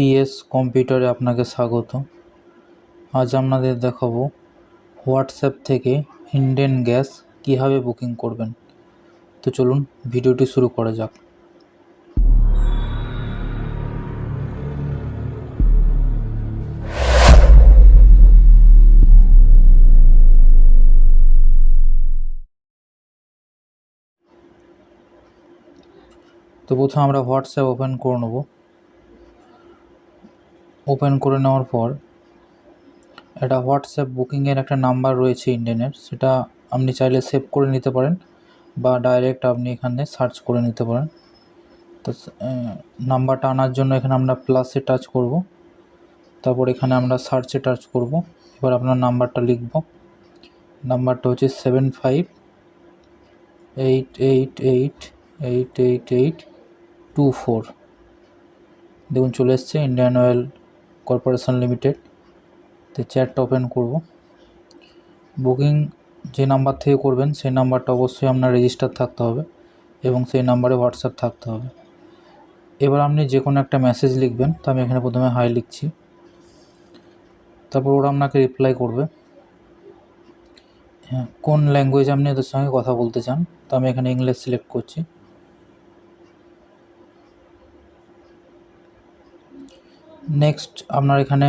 PS কম্পিউটারে আপনাকে স্বাগত। আজ আপনাদের দেখাবো হোয়াটসঅ্যাপ থেকে ইন্ডিয়ান গ্যাস কীভাবে বুকিং করবেন। তো চলুন ভিডিওটি শুরু করা যাক। তো প্রথমে আমরা হোয়াটসঅ্যাপ ওপেন করে নেব। ওপেন করে নেওয়ার পর একটা হোয়াটসঅ্যাপ বুকিংয়ের একটা নাম্বার রয়েছে ইন্ডিয়ানের, সেটা আপনি চাইলে সেভ করে নিতে পারেন বা ডাইরেক্ট আপনি এখানে সার্চ করে নিতে পারেন। তো নাম্বারটা আনার জন্য এখানে আমরা প্লাসে টাচ করব, তারপর এখানে আমরা সার্চে টাচ করব। এবার আপনার নাম্বারটা লিখব। নাম্বারটা হচ্ছে 7588888824। দেখুন চলে এসছে ইন্ডিয়ান অয়েল কর্পোরেশন লিমিটেড। তো চ্যাটটা ওপেন করব। বুকিং যে নাম্বার থেকে করবেন সেই নাম্বারটা অবশ্যই আপনার রেজিস্টার থাকতে হবে এবং সেই নাম্বারে হোয়াটসঅ্যাপ থাকতে হবে। এবার আপনি যে কোনো একটা মেসেজ লিখবেন। তো আমি এখানে প্রথমে হাই লিখছি, তারপর ওরা আপনাকে রিপ্লাই করবে কোন ল্যাঙ্গুয়েজ আপনি ওদের সঙ্গে কথা বলতে চান। তো আমি এখানে ইংলিশ সিলেক্ট করছি। নেক্সট আপনার এখানে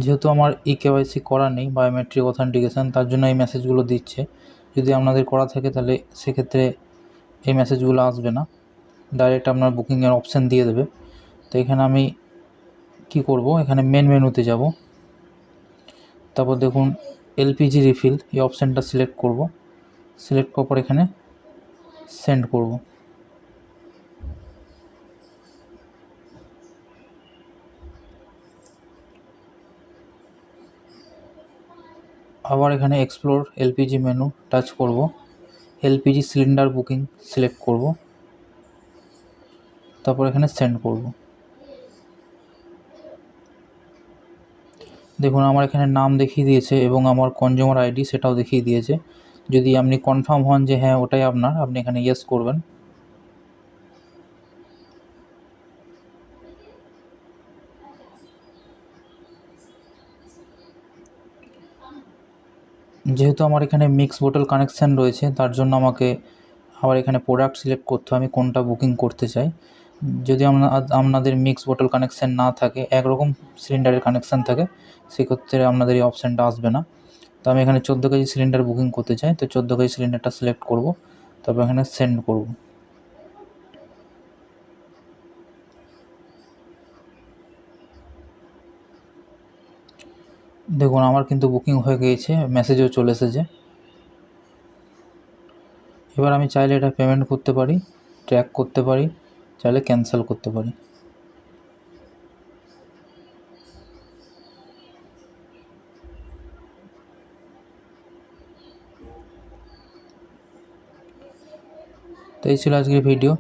যেহেতু আমার কেওয়াইসি করা নেই, বায়োমেট্রিক অথেন্টিকেশন, তার জন্য এই মেসেজগুলো দিচ্ছে। যদি আপনাদের করা থাকে তাহলে সেক্ষেত্রে এই মেসেজগুলো আসবে না, ডাইরেক্ট আপনার বুকিংয়ের অপশান দিয়ে দেবে। তো এখানে আমি কি করব, এখানে মেন মেনুতে যাব, তারপর দেখুন এলপিজি রিফিল এই অপশানটা সিলেক্ট করব। সিলেক্ট করার পর এখানে সেন্ড করব। আবার এখানে এক্সপ্লোর এলপিজি মেনু টাচ করব, এলপিজি সিলিন্ডার বুকিং সিলেক্ট করব, তারপর এখানে সেন্ড করব। দেখুন আমার এখানে নাম দেখিয়ে দিয়েছে এবং আমার কনজিউমার আইডি সেটাও দেখিয়ে দিয়েছে। যদি আপনি কনফার্ম হন যে হ্যাঁ ওটাই আপনার, আপনি এখানে ইয়েস করবেন। যেহেতু আমার এখানে মিক্স বোতল কানেকশান রয়েছে, তার জন্য আমাকে আবার এখানে প্রোডাক্ট সিলেক্ট করতে হবে আমি কোনটা বুকিং করতে চাই। যদি আপনাদের মিক্স বোতল কানেকশান না থাকে, একরকম সিলিন্ডারের কানেকশান থাকে, সেক্ষেত্রে আপনাদের এই অপশানটা আসবে না। তো আমি এখানে 14 কেজি সিলিন্ডার বুকিং করতে চাই, তো 14 কেজি সিলিন্ডারটা সিলেক্ট করব, তারপর এখানে সেন্ড করব। দেখুন আমার কিন্তু বুকিং হয়ে গিয়েছে, মেসেজও চলে এসেছে। এবার আমি চাইলে এটা পেমেন্ট করতে পারি, ট্র্যাক করতে পারি, চাইলে ক্যান্সেল করতে পারি। তো এই ছিল আজকের ভিডিও।